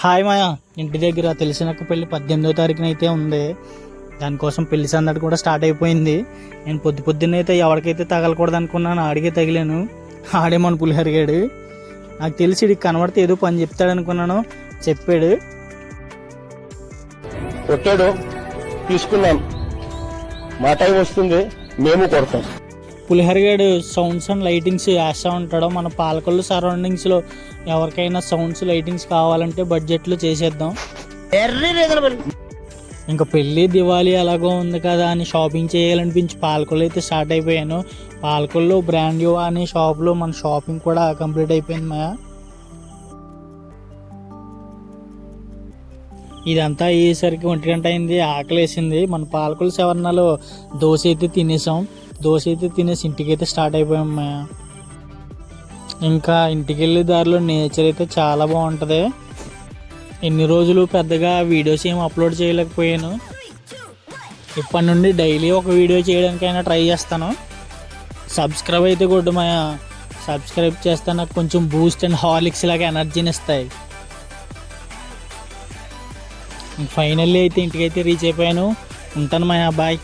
Hi మాయా, ఇంటి దగ్గర తెలిసినక్క పెళ్ళి 18వ తారీఖున అయితే ఉంది. దానికోసం పెళ్లి సందడి కూడా స్టార్ట్ అయిపోయింది. నేను పొద్దున్నే అయితే ఎవరికైతే తగలకూడదు అనుకున్నాను, ఆడిగే తగిలాను. ఆడేమని పులిహరిగాడు. నాకు తెలిసి ఇడికి కనబడితే ఏదో పని చెప్తాడు అనుకున్నాను, చెప్పాడు. కొట్టాడు, తీసుకున్నాం, మా టైం వస్తుంది, మేము కొడతాం. పులిహరిగాడు సౌండ్స్ అండ్ లైటింగ్స్ వేస్తూ ఉంటాడు. మన పాలకొల్లు సరౌండింగ్స్లో ఎవరికైనా సౌండ్స్ లైటింగ్స్ కావాలంటే బడ్జెట్లో చేసేద్దాం. ఇంకా పెళ్ళి దివాళీ అలాగో ఉంది కదా అని షాపింగ్ చేయాలనిపించి పాలకొల్లు అయితే స్టార్ట్ అయిపోయాను. పాలకొల్లు బ్రాండ్ యూ అనే షాప్లో మన షాపింగ్ కూడా కంప్లీట్ అయిపోయింది. మా ఇదంతా అయ్యేసరికి 1 గంట అయింది, ఆకలేసింది. మన పాలకొల్లు శవర్ణలో దోశ అయితే తినేసాం. దోశ అయితే తినేసి ఇంటికైతే స్టార్ట్ అయిపోయాం. ఇంకా ఇంటికి వెళ్ళే దారిలో నేచర్ అయితే చాలా బాగుంటుంది. ఎన్ని రోజులు పెద్దగా వీడియోస్ ఏం అప్లోడ్ చేయలేకపోయాను. ఇప్పటి నుండి డైలీ ఒక వీడియో చేయడానికైనా ట్రై చేస్తాను. సబ్స్క్రైబ్ అయితే కొట్టు మాయా, సబ్స్క్రైబ్ చేస్తే నాకు కొంచెం బూస్ట్ అండ్ హార్లిక్స్ లాగా ఎనర్జీని ఇస్తాయి. ఫైనల్లీ అయితే ఇంటికైతే రీచ్ అయిపోయాను. ఉంటాను మాయా, బాయ్.